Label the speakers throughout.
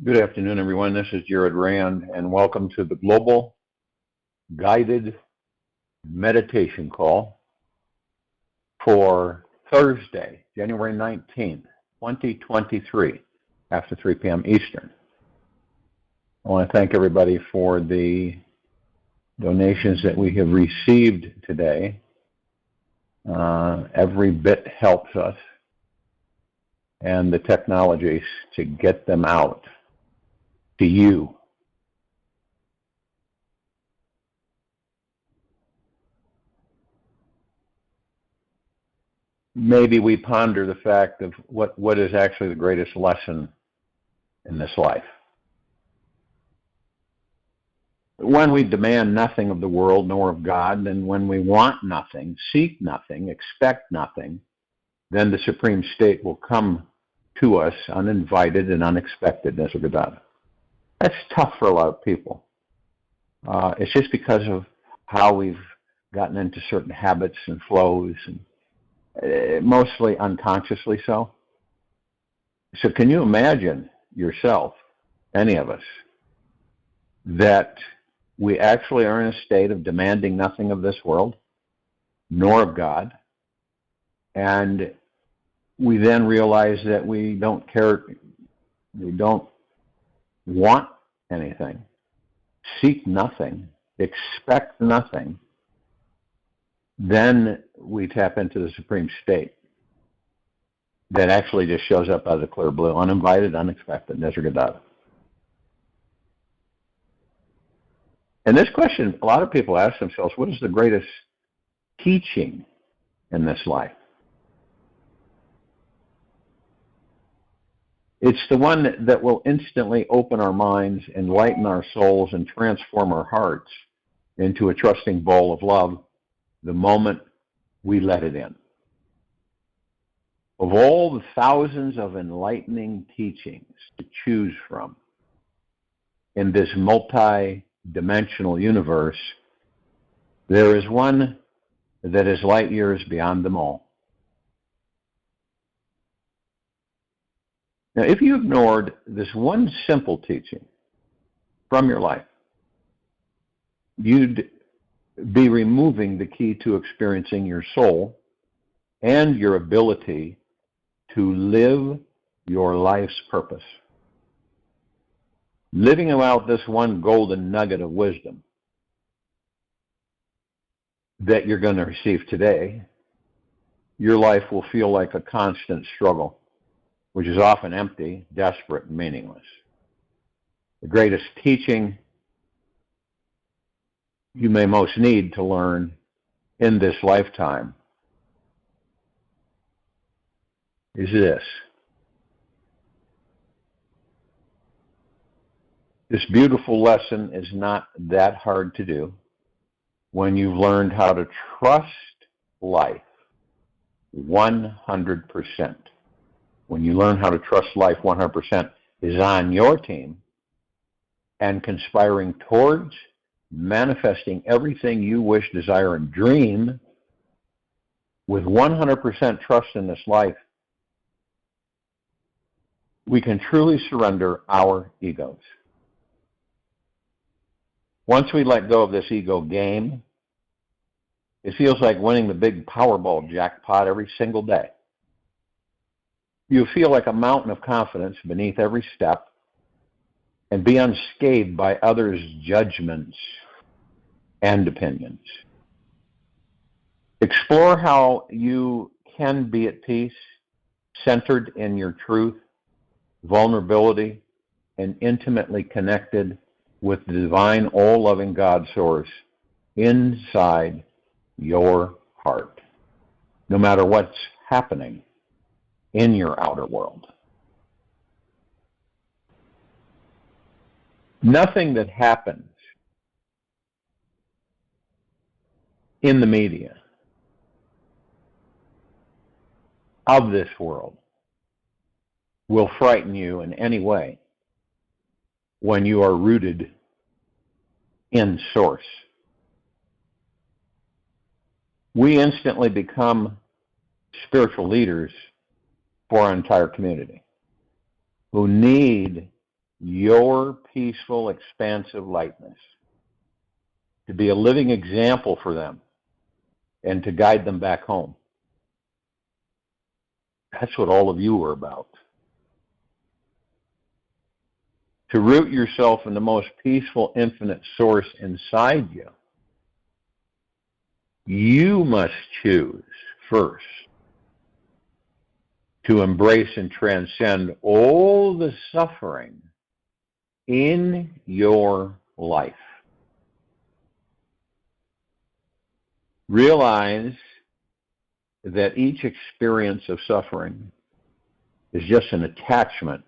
Speaker 1: Good afternoon, everyone. This is Jared Rand, and welcome to the Global Guided Meditation Call for Thursday, January 19th, 2023, after 3 p.m. Eastern. I want to thank everybody for the donations that we have received today. Every bit helps us, and the technologies to get them out to you. Maybe we ponder the fact of what is actually the greatest lesson in this life. When we demand nothing of the world nor of God, and when we want nothing, seek nothing, expect nothing, then the Supreme State will come to us uninvited and unexpected, Nesogadatta. That's tough for a lot of people. It's just because of how we've gotten into certain habits and flows, and mostly unconsciously so. So can you imagine yourself, any of us, that we actually are in a state of demanding nothing of this world, nor of God, and we then realize that we don't care, we don't want anything, seek nothing, expect nothing, then we tap into the Supreme State that actually just shows up out of the clear blue, uninvited, unexpected, Nesogadatta. And this question, a lot of people ask themselves, what is the greatest teaching in this life? It's the one that will instantly open our minds, enlighten our souls, and transform our hearts into a trusting bowl of love the moment we let it in. Of all the thousands of enlightening teachings to choose from in this multi-dimensional universe, there is one that is light years beyond them all. Now, if you ignored this one simple teaching from your life, you'd be removing the key to experiencing your soul and your ability to live your life's purpose. Living out this one golden nugget of wisdom that you're going to receive today, your life will feel like a constant struggle, which is often empty, desperate, and meaningless. The greatest teaching you may most need to learn in this lifetime is this. This beautiful lesson is not that hard to do when you've learned how to trust life 100%. When you learn how to trust life 100% is on your team and conspiring towards manifesting everything you wish, desire, and dream with 100% trust in this life, we can truly surrender our egos. Once we let go of this ego game, it feels like winning the big Powerball jackpot every single day. You feel like a mountain of confidence beneath every step and be unscathed by others' judgments and opinions. Explore how you can be at peace, centered in your truth, vulnerability, and intimately connected with the divine, all-loving God source inside your heart, no matter what's happening in your outer world. Nothing that happens in the media of this world will frighten you in any way when you are rooted in Source. We instantly become spiritual leaders for our entire community who need your peaceful, expansive lightness, to be a living example for them, and to guide them back home. That's what all of you are about. To root yourself in the most peaceful, infinite source inside you, you must choose first to embrace and transcend all the suffering in your life. Realize that each experience of suffering is just an attachment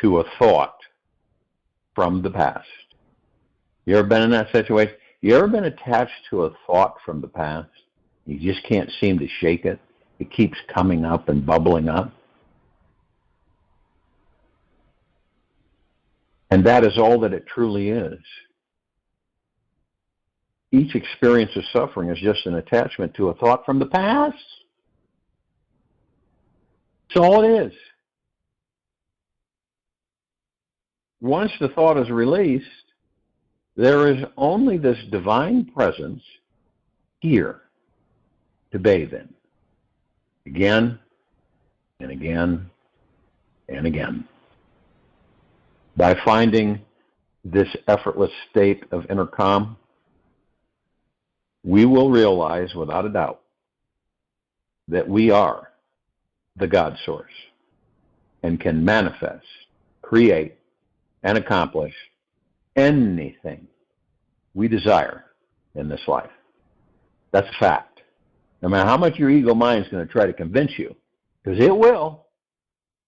Speaker 1: to a thought from the past. You ever been in that situation? You ever been attached to a thought from the past? You just can't seem to shake it. It keeps coming up and bubbling up. And that is all that it truly is. Each experience of suffering is just an attachment to a thought from the past. That's all it is. Once the thought is released, there is only this divine presence here to bathe in. Again and again and again. By finding this effortless state of inner calm, we will realize without a doubt that we are the God source and can manifest, create, and accomplish anything we desire in this life. That's a fact. No matter how much your ego mind is going to try to convince you, because it will,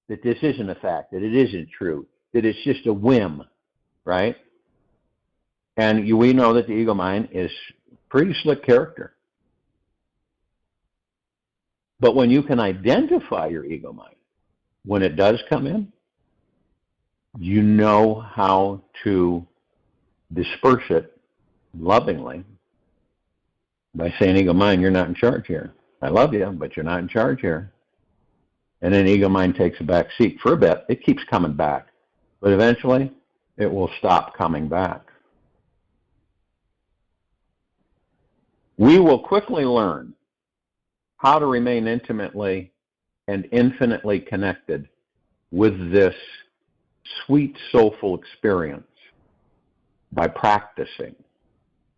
Speaker 1: that this isn't a fact, that it isn't true, that it's just a whim, right? And we know that the ego mind is pretty slick character. But when you can identify your ego mind, when it does come in, you know how to disperse it lovingly by saying, ego mind, you're not in charge here. I love you, but you're not in charge here. And then ego mind takes a back seat for a bit. It keeps coming back. But eventually, it will stop coming back. We will quickly learn how to remain intimately and infinitely connected with this sweet, soulful experience by practicing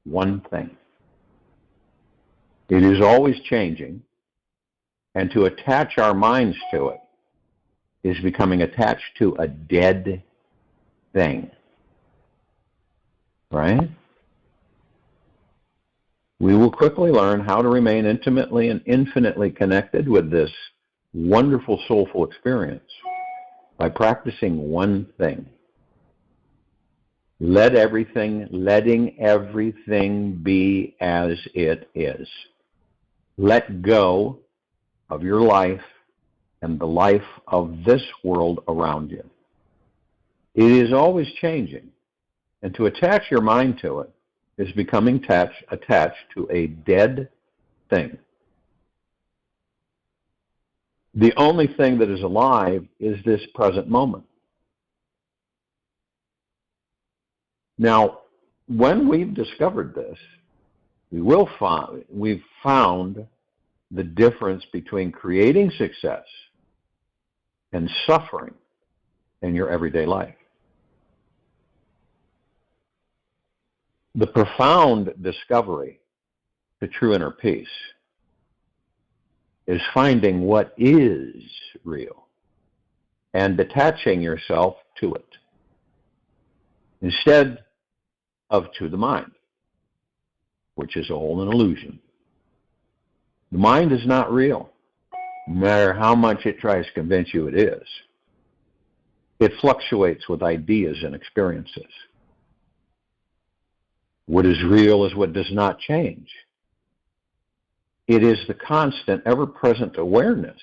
Speaker 1: one thing. It is always changing, and to attach our minds to it is becoming attached to a dead thing. Right? We will quickly learn how to remain intimately and infinitely connected with this wonderful, soulful experience by practicing one thing. Letting everything be as it is. Let go of your life and the life of this world around you. It is always changing, and to attach your mind to it is becoming attached to a dead thing. The only thing that is alive is this present moment. Now, when we've discovered this, we've found the difference between creating success and suffering in your everyday life. The profound discovery to true inner peace is finding what is real and detaching yourself to it instead of to the mind, which is all an illusion. The mind is not real, no matter how much it tries to convince you it is. It fluctuates with ideas and experiences. What is real is what does not change. It is the constant, ever-present awareness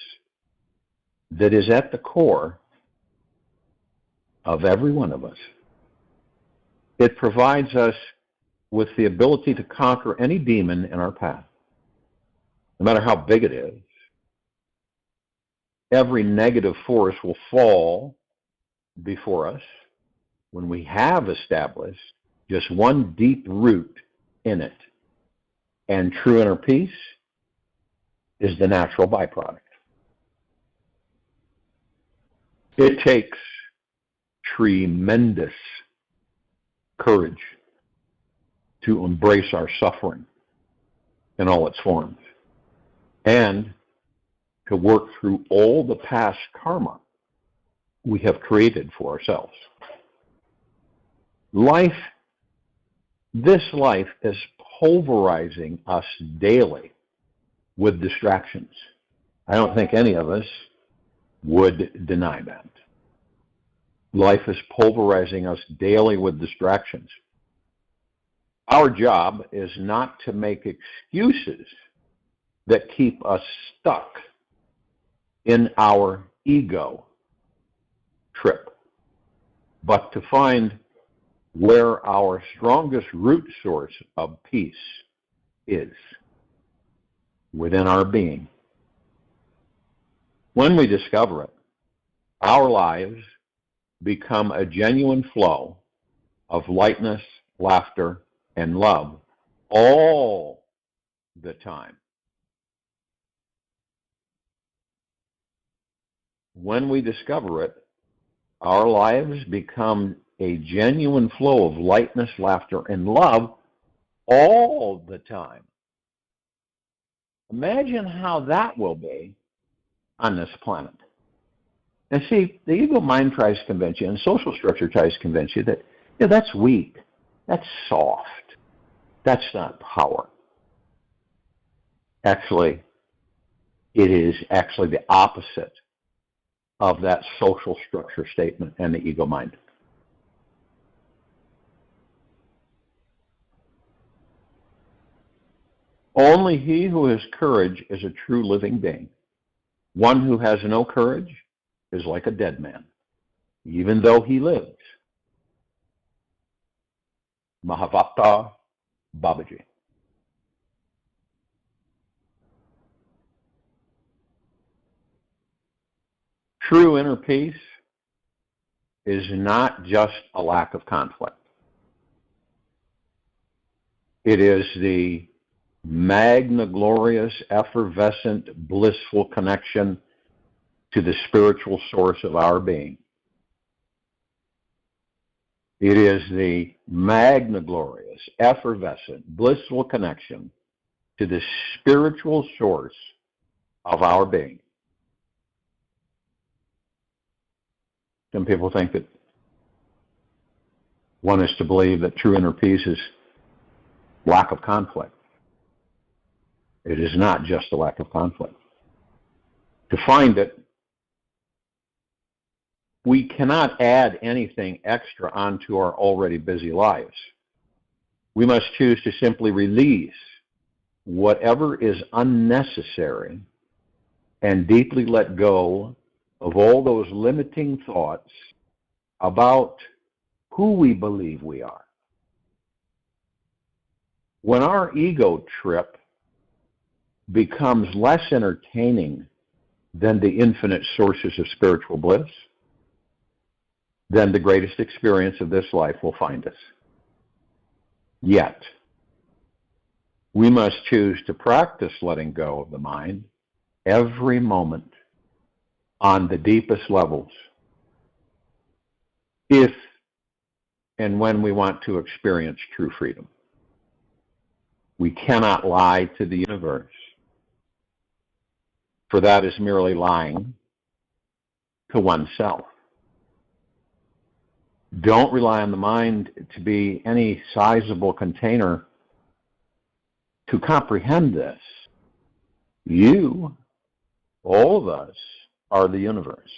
Speaker 1: that is at the core of every one of us. It provides us with the ability to conquer any demon in our path, no matter how big it is. Every negative force will fall before us, when we have established just one deep root in it, and true inner peace is the natural byproduct. It takes tremendous courage to embrace our suffering in all its forms and to work through all the past karma we have created for ourselves. This life is pulverizing us daily with distractions. I don't think any of us would deny that. Life is pulverizing us daily with distractions. Our job is not to make excuses that keep us stuck in our ego trip, but to find where our strongest root source of peace is within our being. When we discover it, our lives become a genuine flow of lightness, laughter, and love all the time. When we discover it, our lives become a genuine flow of lightness, laughter, and love all the time. Imagine how that will be on this planet. And see, the ego mind tries to convince you, and social structure tries to convince you that that's weak, that's soft, that's not power. Actually, it is actually the opposite of that social structure statement and the ego mind. Only he who has courage is a true living being. One who has no courage is like a dead man, even though he lives. Mahavata Babaji. True inner peace is not just a lack of conflict. It is the magna glorious, effervescent, blissful connection to the spiritual source of our being. It is the magna glorious, effervescent, blissful connection to the spiritual source of our being. Some people think that one is to believe that true inner peace is lack of conflict. It is not just a lack of conflict. To find it, we cannot add anything extra onto our already busy lives. We must choose to simply release whatever is unnecessary and deeply let go of all those limiting thoughts about who we believe we are. When our ego trip becomes less entertaining than the infinite sources of spiritual bliss, then the greatest experience of this life will find us. Yet, we must choose to practice letting go of the mind every moment on the deepest levels, if and when we want to experience true freedom. We cannot lie to the universe, for that is merely lying to oneself. Don't rely on the mind to be any sizable container to comprehend this. You, all of us, are the universe.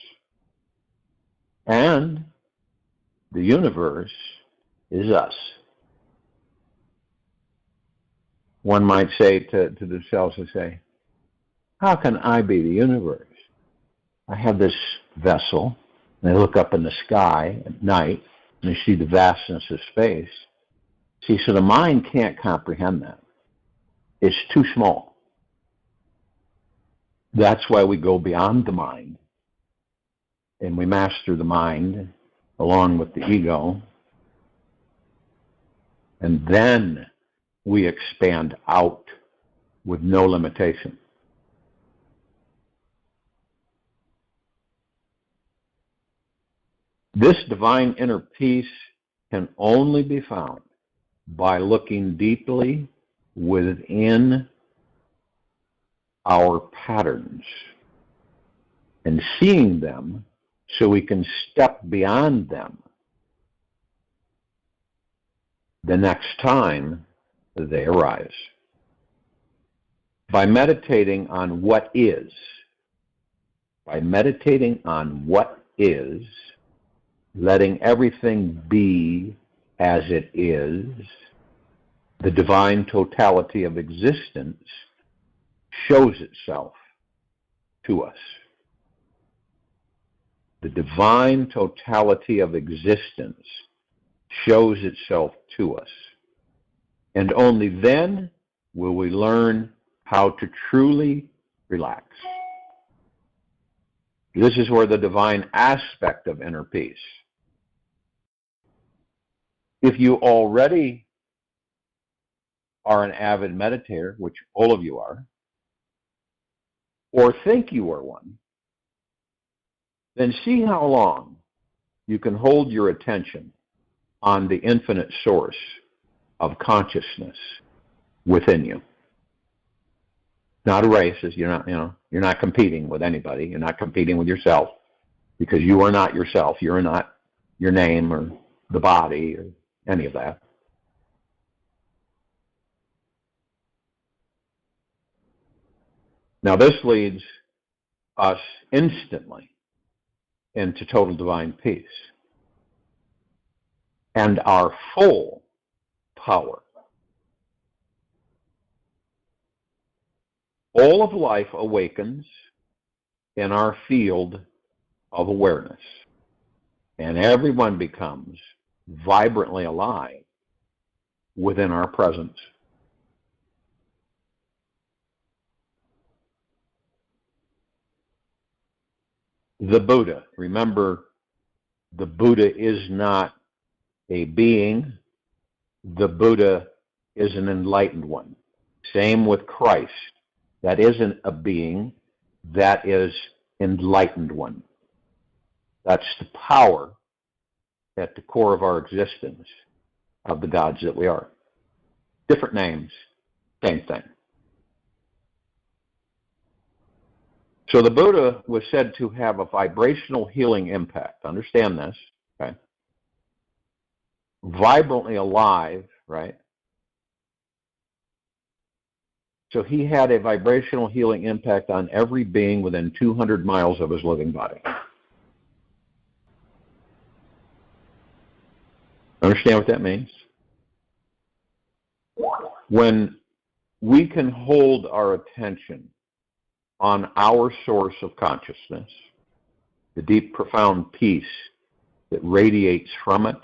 Speaker 1: And the universe is us. One might say to themselves, how can I be the universe? I have this vessel, and I look up in the sky at night, and I see the vastness of space. See, so the mind can't comprehend that. It's too small. That's why we go beyond the mind, and we master the mind along with the ego, and then we expand out with no limitation. This divine inner peace can only be found by looking deeply within our patterns and seeing them so we can step beyond them the next time they arise. By meditating on what is, letting everything be as it is, the divine totality of existence shows itself to us. The divine totality of existence shows itself to us. And only then will we learn how to truly relax. This is where the divine aspect of inner peace. If you already are an avid meditator, which all of you are, or think you are one, then see how long you can hold your attention on the infinite source of consciousness within you. Not a race, you're not competing with anybody. You're not competing with yourself, because you are not yourself. You're not your name or the body or any of that. Now this leads us instantly into total divine peace and our full power. All of life awakens in our field of awareness, and everyone becomes vibrantly alive within our presence. The Buddha, remember, the Buddha is not a being. The Buddha is an enlightened one. Same with Christ. That isn't a being. That is enlightened one. That's the power at the core of our existence of the gods that we are. Different names, same thing. So the Buddha was said to have a vibrational healing impact. Understand this, okay? Vibrantly alive, right? So he had a vibrational healing impact on every being within 200 miles of his living body. Understand what that means? When we can hold our attention on our source of consciousness, the deep, profound peace that radiates from it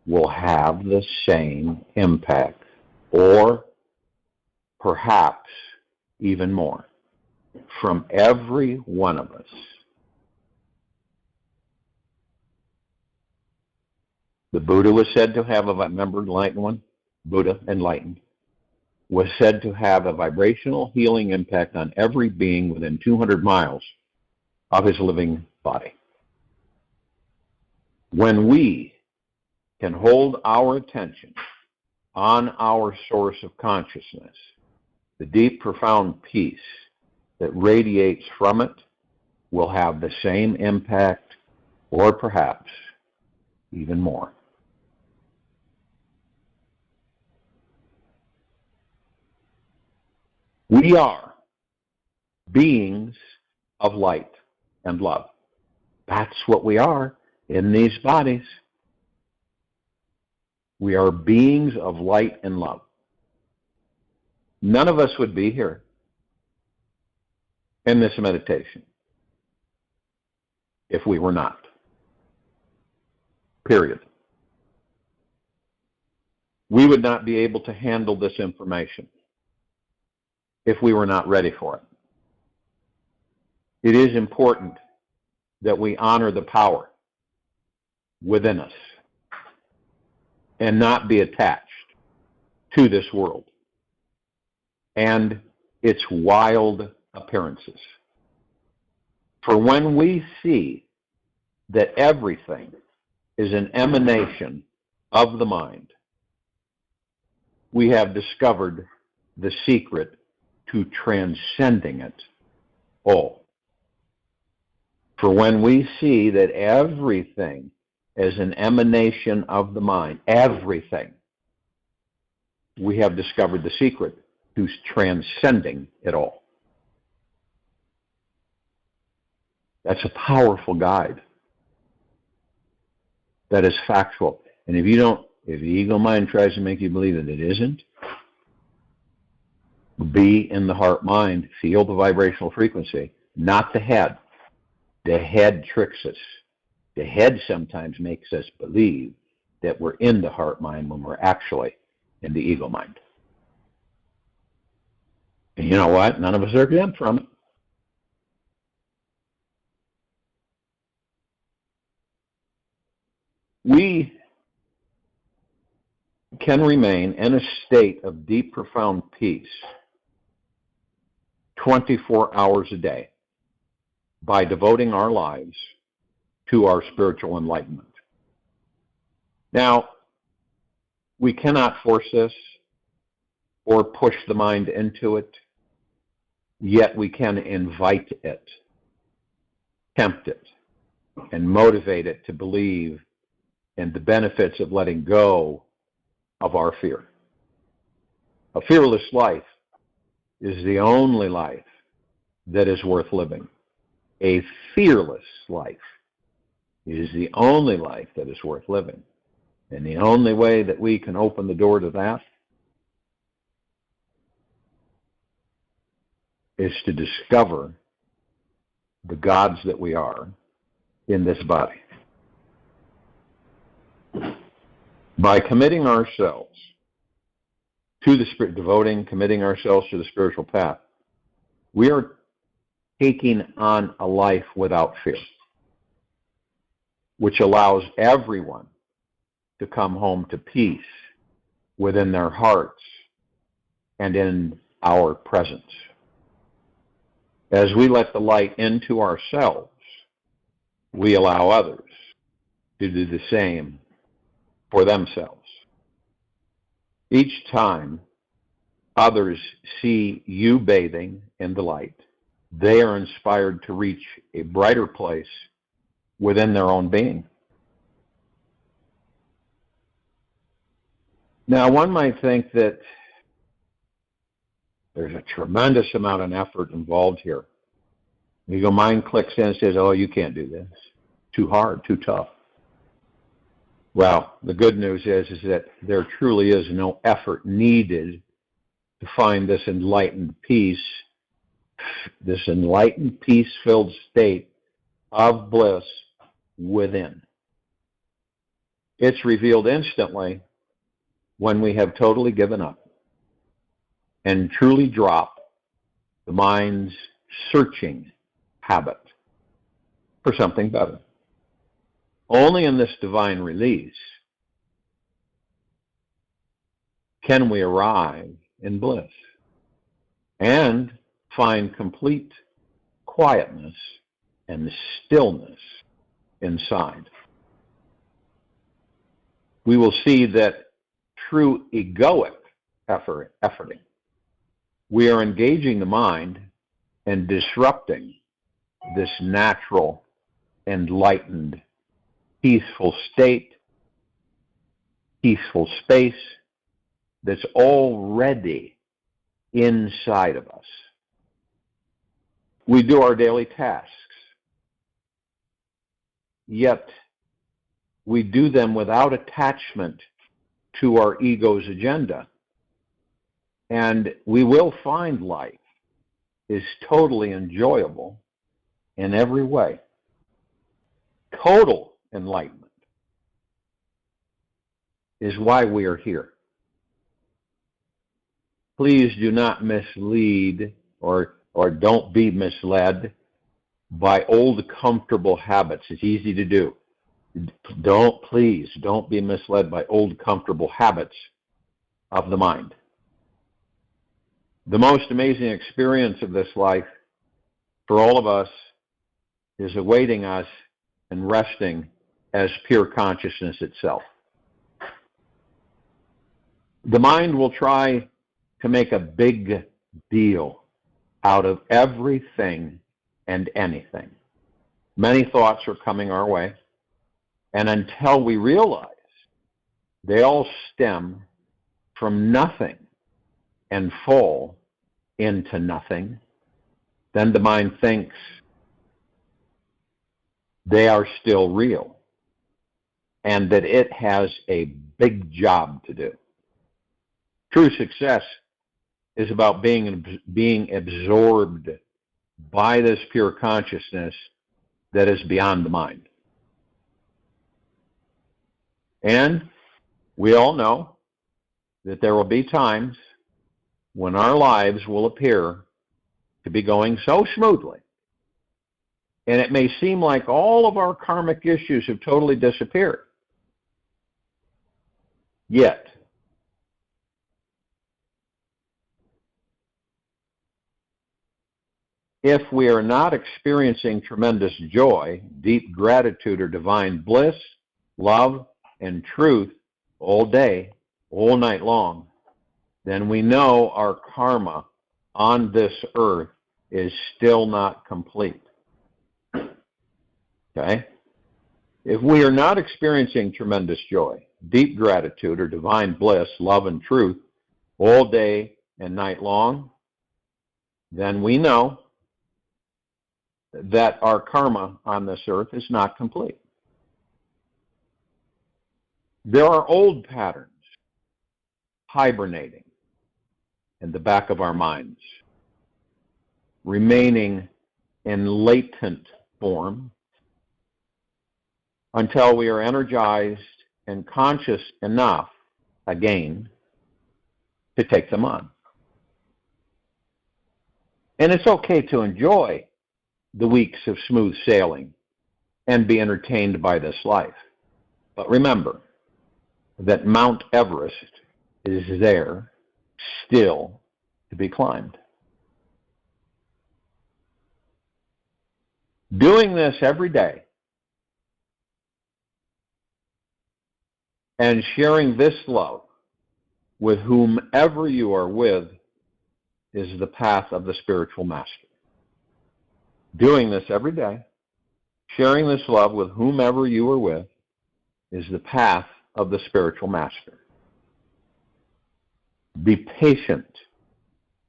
Speaker 1: will have the same impact, or perhaps even more, from every one of us. The Buddha was said to have, remember, enlightened one? Buddha, enlightened, was said to have a vibrational healing impact on every being within 200 miles of his living body. When we can hold our attention on our source of consciousness, the deep, profound peace that radiates from it will have the same impact, or perhaps even more. We are beings of light and love. That's what we are in these bodies. We are beings of light and love. None of us would be here in this meditation if we were not. Period. We would not be able to handle this information if we were not ready for it. It is important that we honor the power within us and not be attached to this world and its wild appearances. For when we see that everything is an emanation of the mind, we have discovered the secret to transcending it all. For when we see that everything is an emanation of the mind, everything, we have discovered the secret to transcending it all. That's a powerful guide. That is factual. And if the ego mind tries to make you believe that it isn't, be in the heart mind, feel the vibrational frequency, not the head. The head tricks us. The head sometimes makes us believe that we're in the heart mind when we're actually in the ego mind. And you know what? None of us are exempt from it. We can remain in a state of deep, profound peace 24 hours a day by devoting our lives to our spiritual enlightenment. Now, we cannot force this or push the mind into it, yet we can invite it, tempt it, and motivate it to believe in the benefits of letting go of our fear. A fearless life is the only life that is worth living. A fearless life is the only life that is worth living. And the only way that we can open the door to that is to discover the gods that we are in this body. By committing ourselves to the spirit, committing ourselves to the spiritual path, we are taking on a life without fear, which allows everyone to come home to peace within their hearts and in our presence. As we let the light into ourselves, we allow others to do the same for themselves. Each time others see you bathing in the light, they are inspired to reach a brighter place within their own being. Now, one might think that there's a tremendous amount of effort involved here. The ego mind clicks in and says, oh, you can't do this. Too hard, too tough. Well, the good news is that there truly is no effort needed to find this enlightened peace, peace-filled state of bliss within. It's revealed instantly when we have totally given up and truly drop the mind's searching habit for something better. Only in this divine release can we arrive in bliss and find complete quietness and stillness inside. We will see that through egoic efforting, we are engaging the mind and disrupting this natural, enlightened, peaceful state, peaceful space that's already inside of us. We do our daily tasks, yet we do them without attachment to our ego's agenda. And we will find life is totally enjoyable in every way. Total enlightenment is why we are here. Please do not mislead or don't be misled by old comfortable habits. It's easy to do. Please don't be misled by old comfortable habits of the mind. The most amazing experience of this life for all of us is awaiting us and resting as pure consciousness itself. The mind will try to make a big deal out of everything and anything. Many thoughts are coming our way, and until we realize they all stem from nothing and fall into nothing, then the mind thinks they are still real and that it has a big job to do. True success is about being absorbed by this pure consciousness that is beyond the mind. And we all know that there will be times when our lives will appear to be going so smoothly, and it may seem like all of our karmic issues have totally disappeared. Yet, if we are not experiencing tremendous joy, deep gratitude, or divine bliss, love, and truth all day, all night long, then we know our karma on this earth is still not complete. Okay? If we are not experiencing tremendous joy, deep gratitude, or divine bliss, love, and truth all day and night long, then we know that our karma on this earth is not complete. There are old patterns hibernating in the back of our minds, remaining in latent form until we are energized and conscious enough again to take them on. And it's okay to enjoy the weeks of smooth sailing and be entertained by this life. But remember that Mount Everest is there still to be climbed. Doing this every day and sharing this love with whomever you are with is the path of the spiritual master. Doing this every day, sharing this love with whomever you are with, is the path of the spiritual master. Be patient,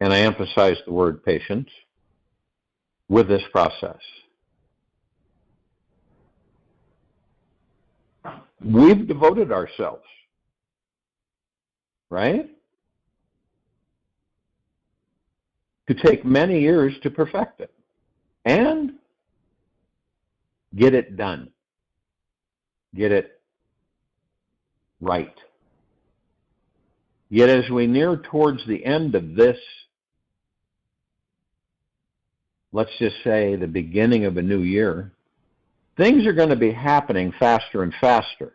Speaker 1: and I emphasize the word patient, with this process. We've devoted ourselves, right, to take many years to perfect it and get it done, get it right. Yet as we near towards the end of this, let's just say the beginning of a new year, things are going to be happening faster and faster.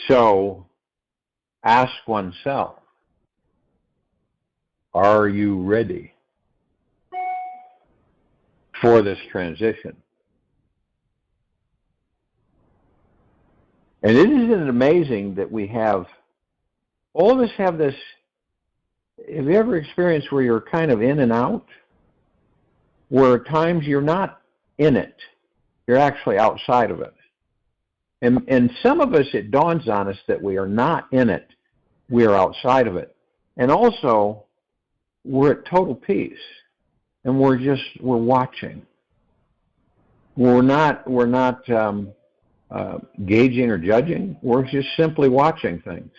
Speaker 1: So ask oneself, are you ready for this transition? And isn't it amazing that we have, all of us have this, have you ever experienced where you're kind of in and out? Where at times you're not in it, you're actually outside of it. And some of us, it dawns on us that we are not in it, we are outside of it. And also, we're at total peace, and we're watching. We're not gauging or judging. We're just simply watching things.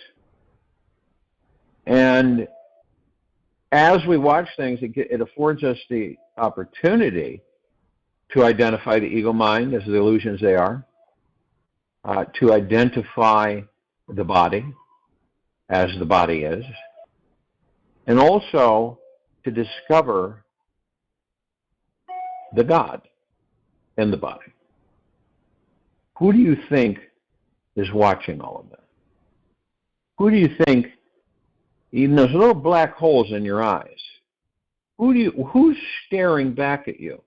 Speaker 1: And as we watch things, it affords us the opportunity to identify the ego mind as the illusions they are, to identify the body as the body is, and also to discover the God in the body. Who do you think is watching all of that? Who do you think, even those little black holes in your eyes, who's staring back at you?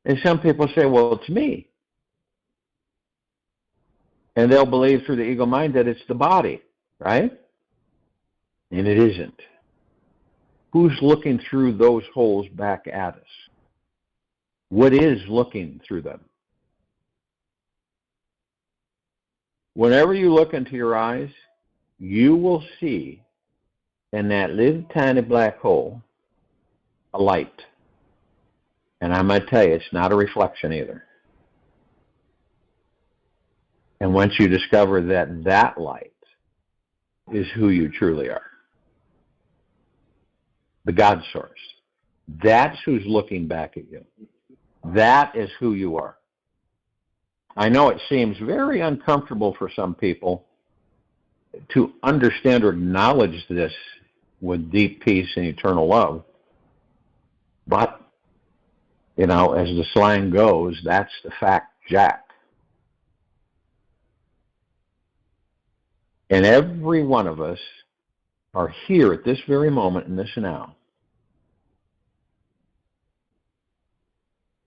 Speaker 1: And some people say, well, it's me. And they'll believe through the ego mind that it's the body, right? And it isn't. Who's looking through those holes back at us? What is looking through them? Whenever you look into your eyes, you will see in that little tiny black hole a light. And I might tell you, it's not a reflection either. And once you discover that that light is who you truly are, the God source, that's who's looking back at you. That is who you are. I know it seems very uncomfortable for some people to understand or acknowledge this with deep peace and eternal love. But, you know, as the slang goes, that's the fact, Jack. And every one of us are here at this very moment in this now,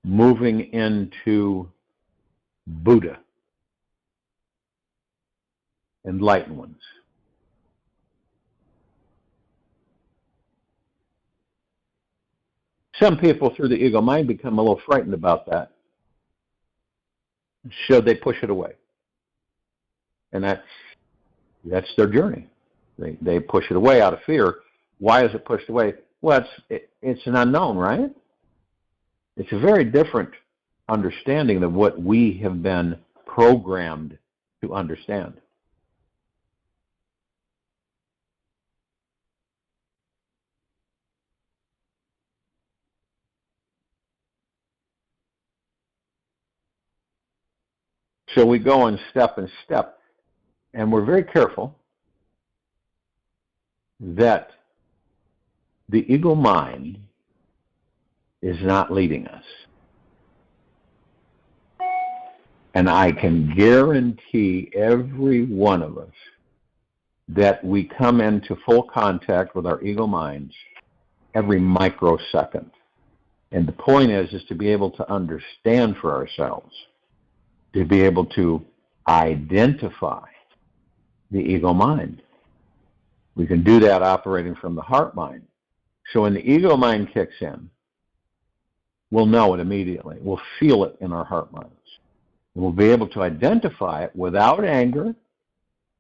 Speaker 1: moving into Buddha, enlightened ones. Some people through the ego mind become a little frightened about that, so they push it away. And that's their journey. They push it away out of fear. Why is it pushed away? Well, it's an unknown, right? It's a very different understanding than what we have been programmed to understand. So we go in step and step, and we're very careful that the ego mind is not leading us. And I can guarantee every one of us that we come into full contact with our ego minds every microsecond. And the point is to be able to understand for ourselves, to be able to identify the ego mind. We can do that operating from the heart mind. So when the ego mind kicks in, we'll know it immediately. We'll feel it in our heart minds. We'll be able to identify it without anger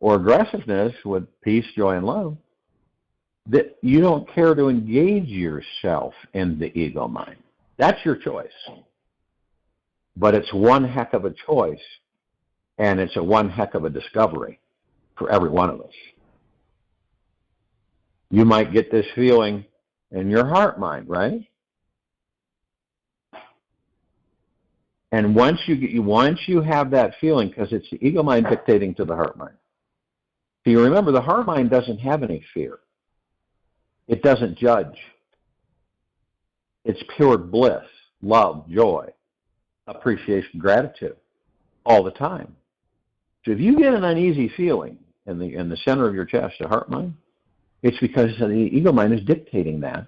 Speaker 1: or aggressiveness, with peace, joy, and love, that you don't care to engage yourself in the ego mind. That's your choice. But it's one heck of a choice, and it's a one heck of a discovery for every one of us. You might get this feeling in your heart mind, right? And once you have that feeling, because it's the ego mind dictating to the heart mind. So you remember, the heart mind doesn't have any fear. It doesn't judge. It's pure bliss, love, joy, appreciation, gratitude, all the time. So if you get an uneasy feeling in the center of your chest, the heart mind, it's because the ego mind is dictating that,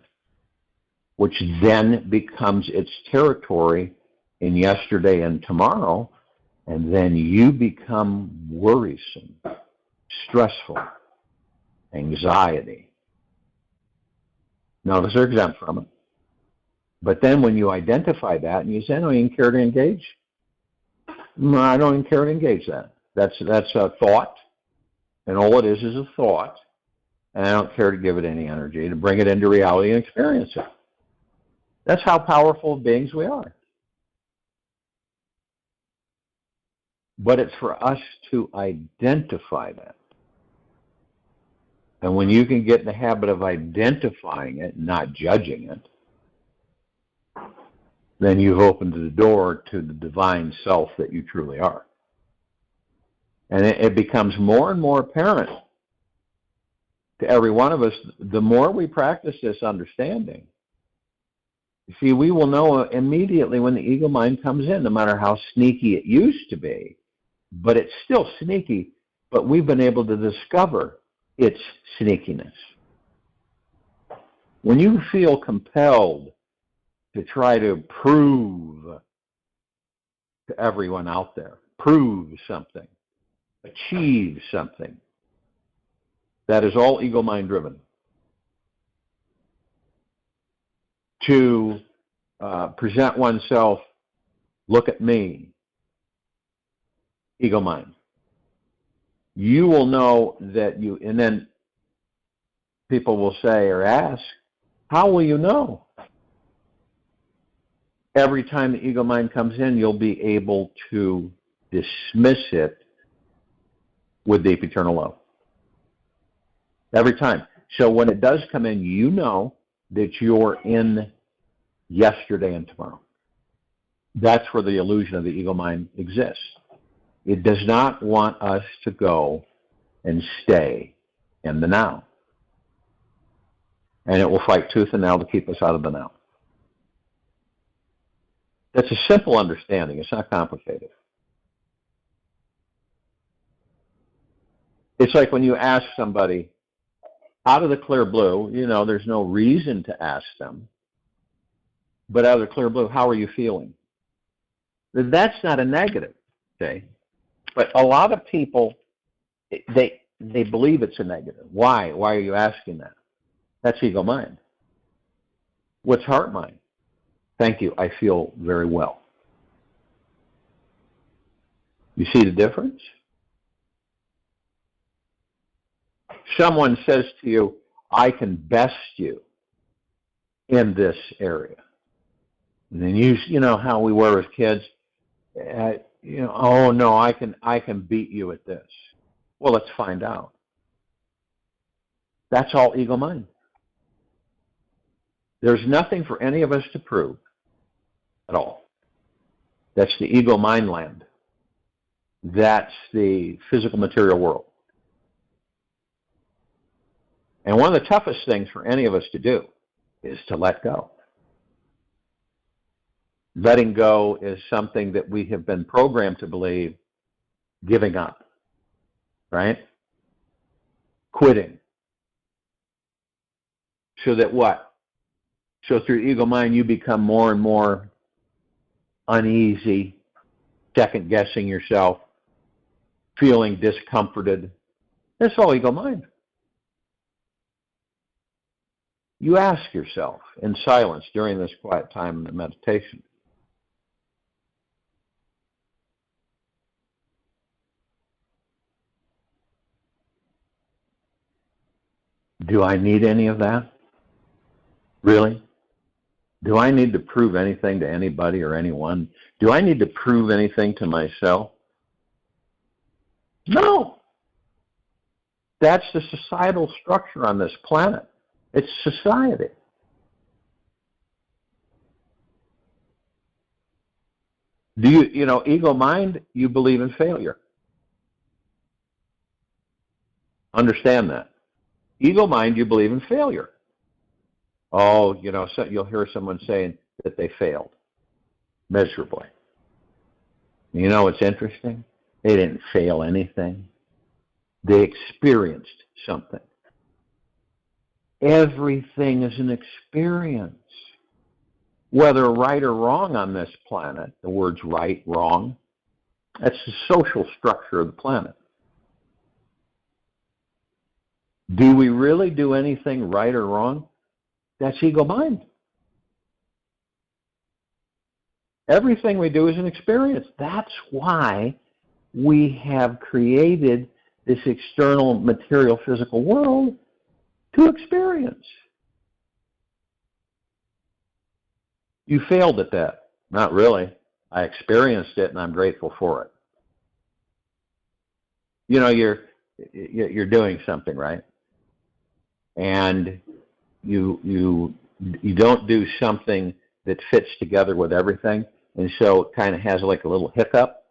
Speaker 1: which then becomes its territory in yesterday and tomorrow, and then you become worrisome, stressful, anxiety. Notice they're exempt from it. But then when you identify that and you say, I don't even care to engage. No, I don't even care to engage that. That's a thought, and all it is a thought, and I don't care to give it any energy, to bring it into reality and experience it. That's how powerful beings we are. But it's for us to identify that. And when you can get in the habit of identifying it, not judging it, then you've opened the door to the divine self that you truly are. And it becomes more and more apparent to every one of us the more we practice this understanding. You see, we will know immediately when the ego mind comes in, no matter how sneaky it used to be. But it's still sneaky, but we've been able to discover its sneakiness. When you feel compelled to try to prove to everyone out there, prove something, achieve something, that is all ego mind driven. To present oneself, look at me, ego mind. You will know that you, and then people will say or ask, how will you know? Every time the ego mind comes in, you'll be able to dismiss it with deep eternal love. Every time. So when it does come in, you know that you're in yesterday and tomorrow. That's where the illusion of the ego mind exists. It does not want us to go and stay in the now. And it will fight tooth and nail to keep us out of the now. That's a simple understanding. It's not complicated. It's like when you ask somebody, out of the clear blue, you know, there's no reason to ask them, but out of the clear blue, how are you feeling? That's not a negative, okay? But a lot of people, they believe it's a negative. Why? Why are you asking that? That's ego mind. What's heart mind? Thank you, I feel very well. You see the difference? Someone says to you, I can best you in this area. And then you know how we were as kids, you know, oh no, I can beat you at this. Well, let's find out. That's all ego mind. There's nothing for any of us to prove at all. That's the ego mind land. That's the physical material world. And one of the toughest things for any of us to do is to let go. Letting go is something that we have been programmed to believe giving up, right? Quitting. So that what? So through ego mind, you become more and more uneasy, second-guessing yourself, feeling discomforted. That's all ego mind. You ask yourself in silence during this quiet time in the meditation, do I need any of that? Really? Do I need to prove anything to anybody or anyone? Do I need to prove anything to myself? No. That's the societal structure on this planet. It's society. Do you know, ego mind, you believe in failure. Understand that. Ego mind, you believe in failure. Oh, you know, so you'll hear someone saying that they failed miserably. You know what's interesting? They didn't fail anything. They experienced something. Everything is an experience. Whether right or wrong on this planet, the words right, wrong, that's the social structure of the planet. Do we really do anything right or wrong? That's ego mind. Everything we do is an experience. That's why we have created this external material physical world to experience. You failed at that. Not really. I experienced it and I'm grateful for it. You know, you're doing something, right? And you don't do something that fits together with everything, and so it kind of has like a little hiccup.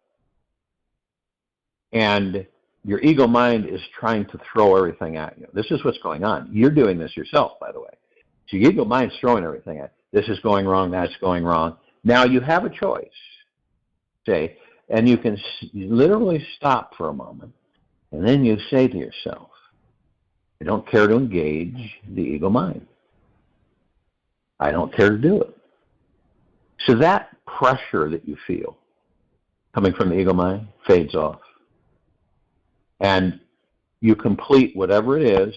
Speaker 1: And your ego mind is trying to throw everything at you. This is what's going on. You're doing this yourself, by the way. So your ego mind's throwing everything at you. This is going wrong, that's going wrong. Now you have a choice, say, and you can literally stop for a moment, and then you say to yourself, I don't care to engage the ego mind. I don't care to do it. So that pressure that you feel coming from the ego mind fades off. And you complete whatever it is,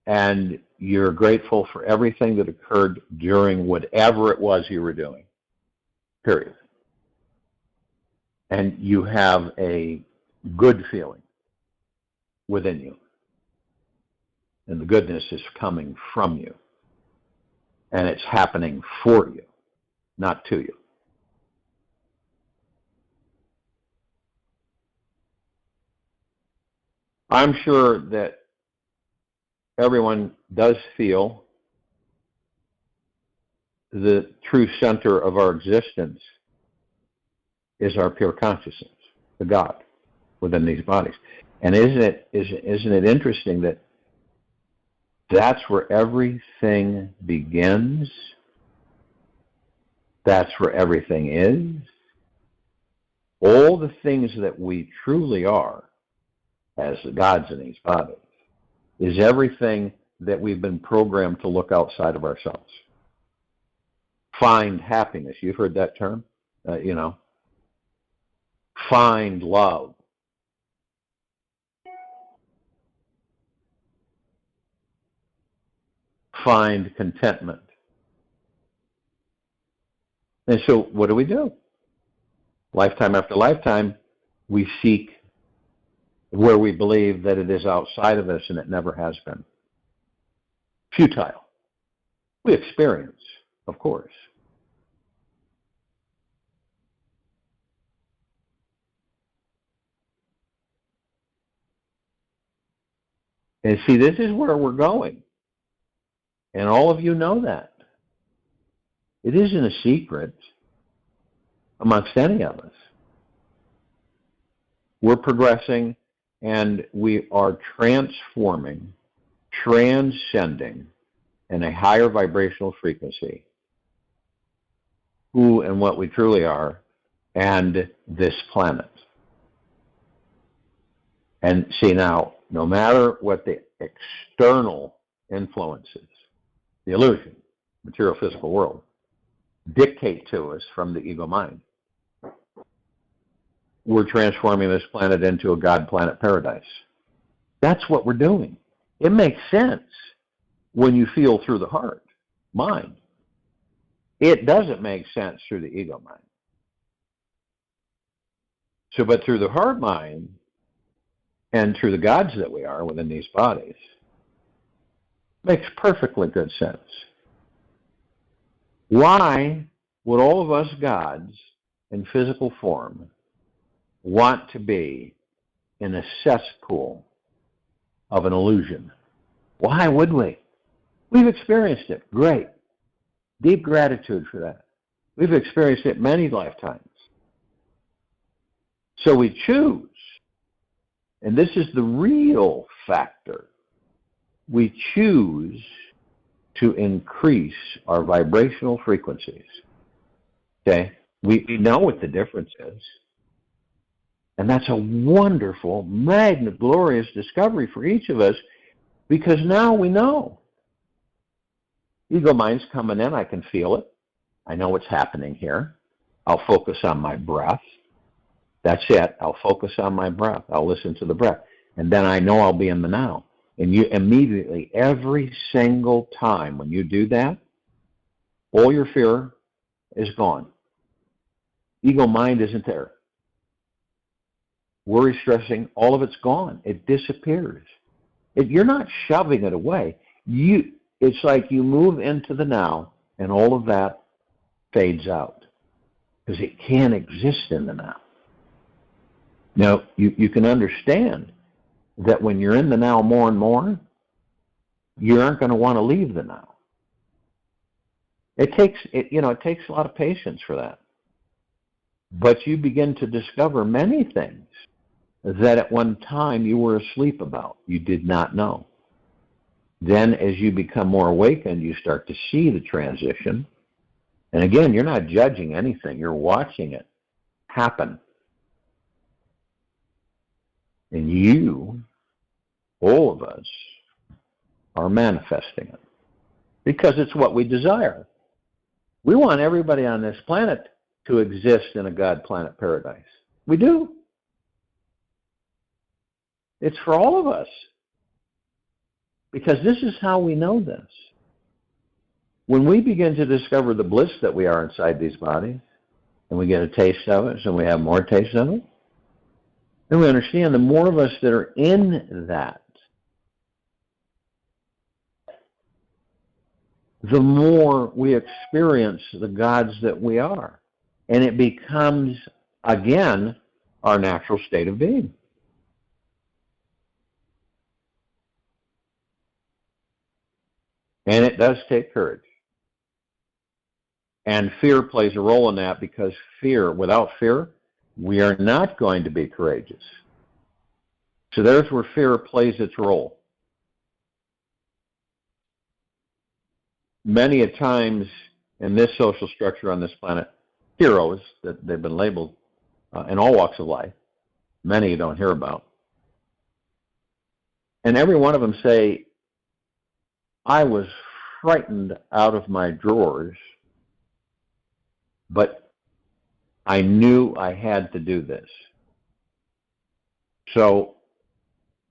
Speaker 1: and you're grateful for everything that occurred during whatever it was you were doing, period. And you have a good feeling within you. And the goodness is coming from you. And it's happening for you, not to you. I'm sure that everyone does feel the true center of our existence is our pure consciousness, the God within these bodies. And isn't it interesting that that's where everything begins? That's where everything is. All the things that we truly are as the gods in these bodies is everything that we've been programmed to look outside of ourselves. Find happiness. You've heard that term, Find love. Find contentment. And so what do? Lifetime after lifetime, we seek where we believe that it is outside of us, and it never has been. Futile. We experience, of course. And see, this is where we're going. And all of you know that. It isn't a secret amongst any of us. We're progressing, and we are transforming, transcending in a higher vibrational frequency who and what we truly are and this planet. And see now, no matter what the external influences, the illusion, material physical world, dictate to us from the ego mind, we're transforming this planet into a God planet paradise. That's what we're doing. It makes sense when you feel through the heart, mind. It doesn't make sense through the ego mind. So, but through the heart mind and through the gods that we are within these bodies, makes perfectly good sense. Why would all of us gods in physical form want to be in a cesspool of an illusion? Why would we? We've experienced it. Great. Deep gratitude for that. We've experienced it many lifetimes. So we choose, and this is the real factor, we choose to increase our vibrational frequencies. Okay? We know what the difference is. And that's a wonderful, glorious discovery for each of us, because now we know. Ego mind's coming in, I can feel it. I know what's happening here. I'll focus on my breath. That's it. I'll focus on my breath. I'll listen to the breath. And then I know I'll be in the now. And you immediately, every single time when you do that, all your fear is gone. Ego mind isn't there. Worry, stressing, all of it's gone. It disappears. You're not shoving it away. It's like you move into the now, and all of that fades out because it can't exist in the now. Now, you can understand that when you're in the now more and more, you aren't going to want to leave the now. It takes a lot of patience for that. But you begin to discover many things that at one time you were asleep about. You did not know. Then as you become more awakened, you start to see the transition. And again, you're not judging anything. You're watching it happen. And you, all of us, are manifesting it. Because it's what we desire. We want everybody on this planet to exist in a God planet paradise. We do. It's for all of us. Because this is how we know this. When we begin to discover the bliss that we are inside these bodies, and we get a taste of it, so we have more taste of it, then we understand the more of us that are in that, the more we experience the gods that we are. And it becomes, again, our natural state of being. And it does take courage. And fear plays a role in that, because without fear, we are not going to be courageous. So there's where fear plays its role. Many a times in this social structure on this planet, heroes, that they've been labeled in all walks of life, many you don't hear about. And every one of them say, I was frightened out of my drawers, but I knew I had to do this. So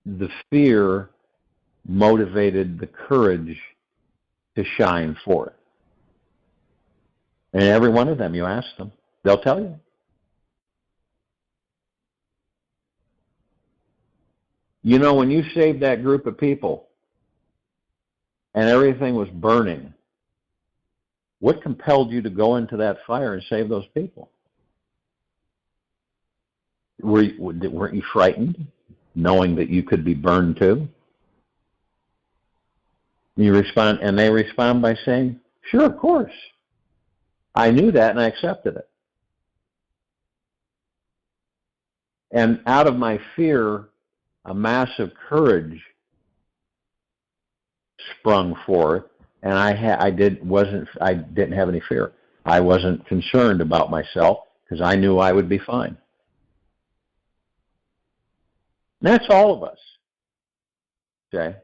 Speaker 1: the fear motivated the courage to shine forth. And every one of them, you ask them, they'll tell you. You know, when you saved that group of people and everything was burning, what compelled you to go into that fire and save those people? Weren't you frightened, knowing that you could be burned too? You respond, and they respond by saying, sure, of course. I knew that and I accepted it. And out of my fear, a massive courage sprung forth, and I didn't have any fear. I wasn't concerned about myself because I knew I would be fine. And that's all of us. Okay?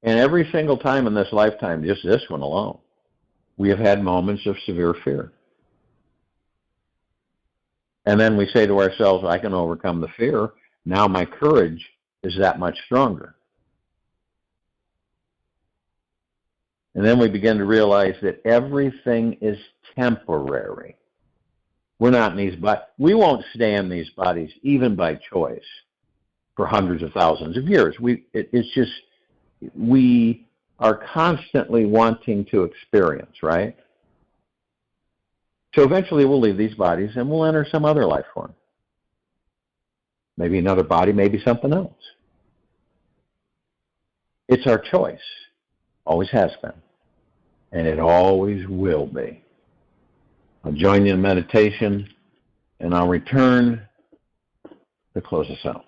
Speaker 1: And every single time in this lifetime, just this one alone, we have had moments of severe fear. And then we say to ourselves, I can overcome the fear. Now my courage is that much stronger. And then we begin to realize that everything is temporary. We're not in these bodies. We won't stay in these bodies, even by choice, for hundreds of thousands of years. It's just, we are constantly wanting to experience, right? So eventually we'll leave these bodies and we'll enter some other life form. Maybe another body, maybe something else. It's our choice. Always has been. And it always will be. I'll join you in meditation, and I'll return to close us out.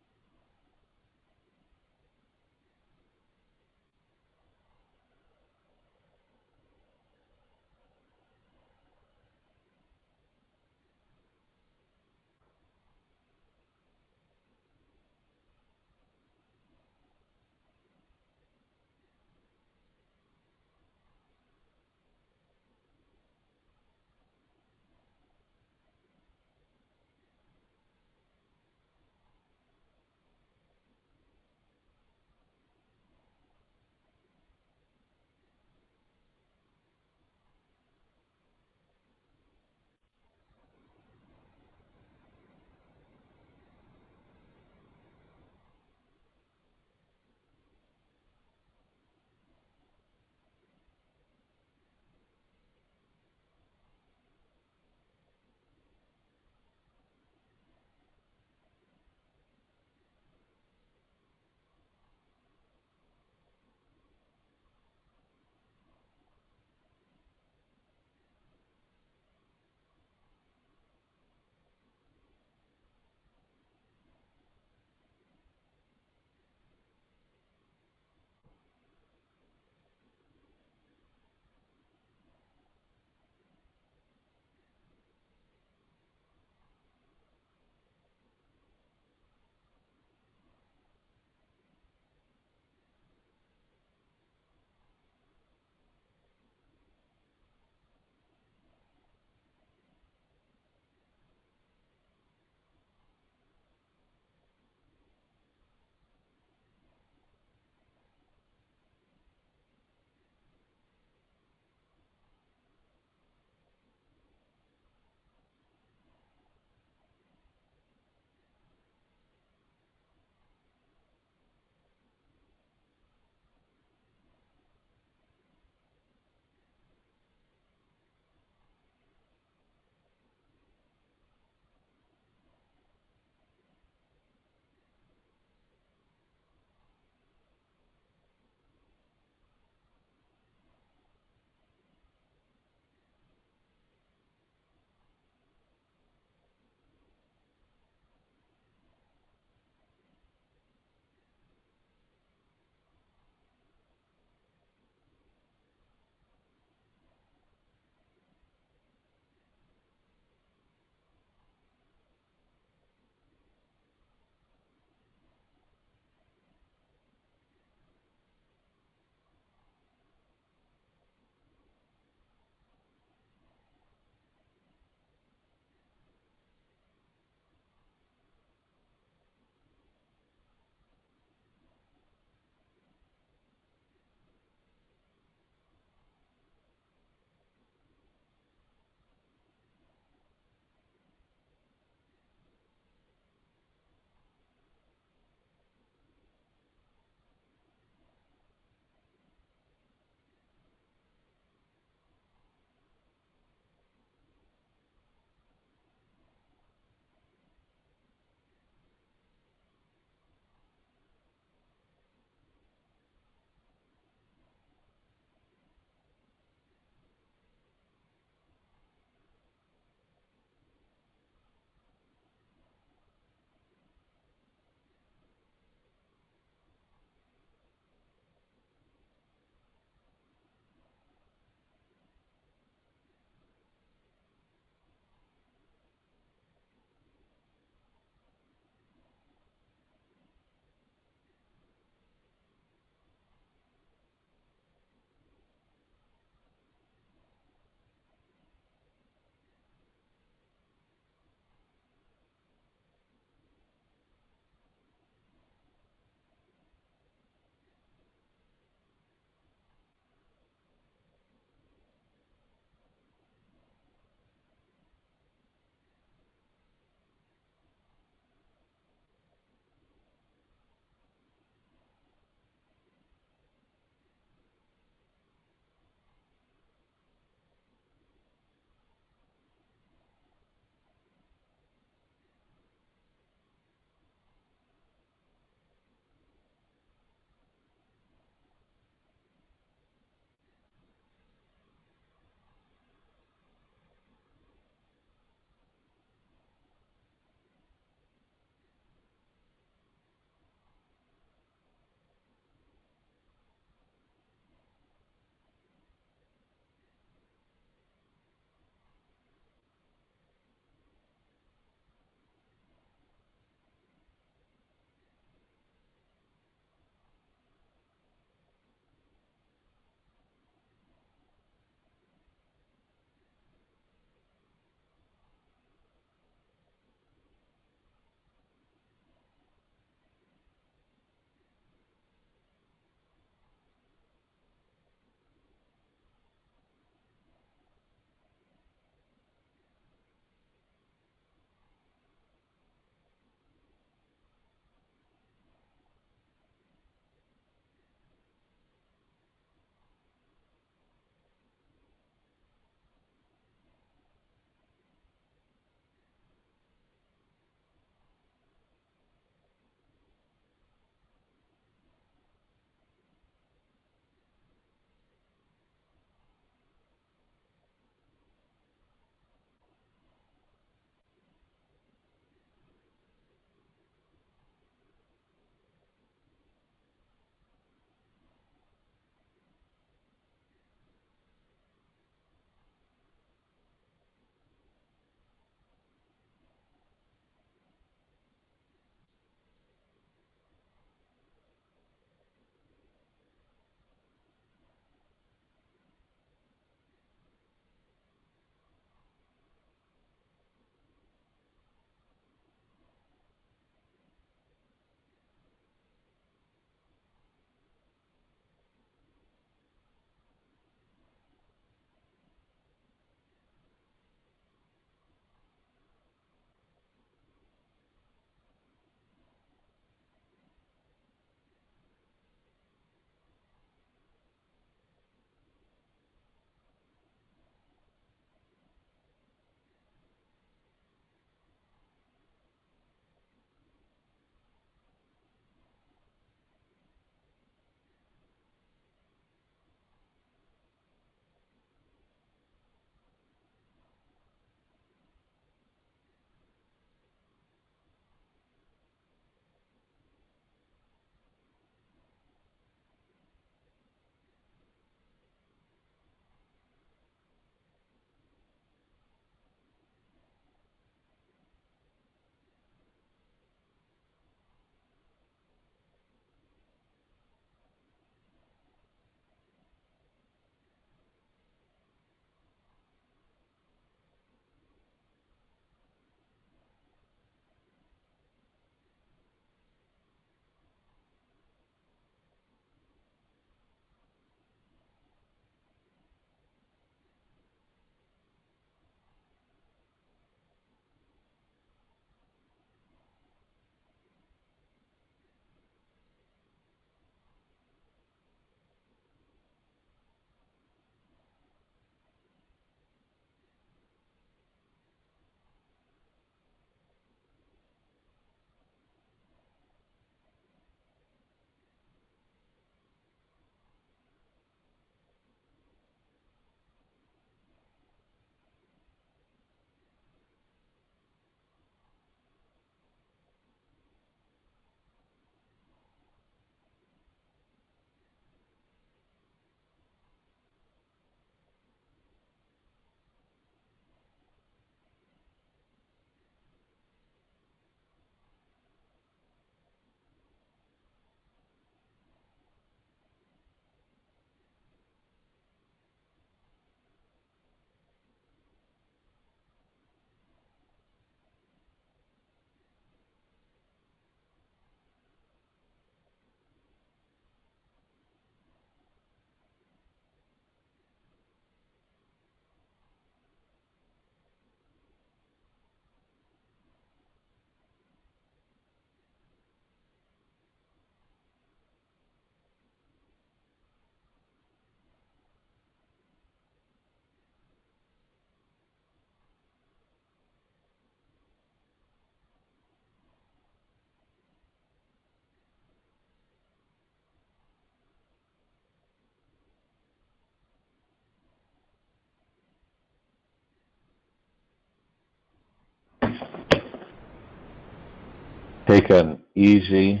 Speaker 1: Take an easy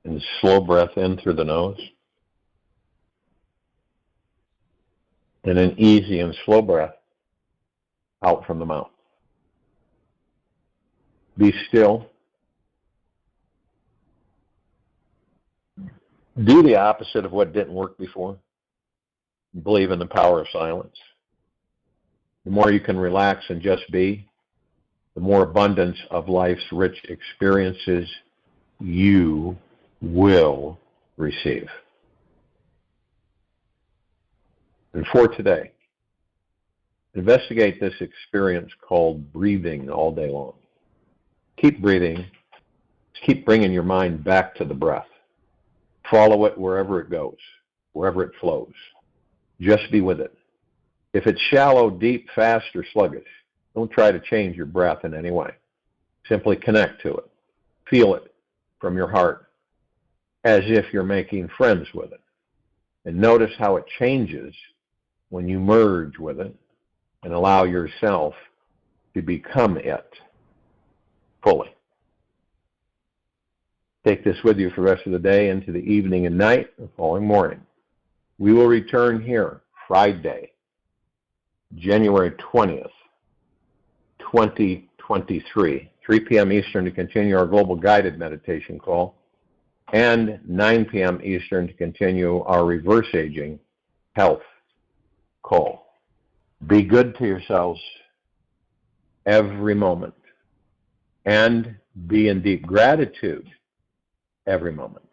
Speaker 1: and slow breath in through the nose, and an easy and slow breath out from the mouth. Be still. Do the opposite of what didn't work before. Believe in the power of silence. The more you can relax and just be, the more abundance of life's rich experiences you will receive. And for today, investigate this experience called breathing all day long. Keep breathing. Keep bringing your mind back to the breath. Follow it wherever it goes, wherever it flows. Just be with it. If it's shallow, deep, fast, or sluggish, don't try to change your breath in any way. Simply connect to it. Feel it from your heart as if you're making friends with it. And notice how it changes when you merge with it and allow yourself to become it fully. Take this with you for the rest of the day into the evening and night, the following morning. We will return here Friday, January 20th, 2023, 3 p.m. Eastern to continue our global guided meditation call, and 9 p.m. Eastern to continue our reverse aging health call. Be good to yourselves every moment, and be in deep gratitude every moment.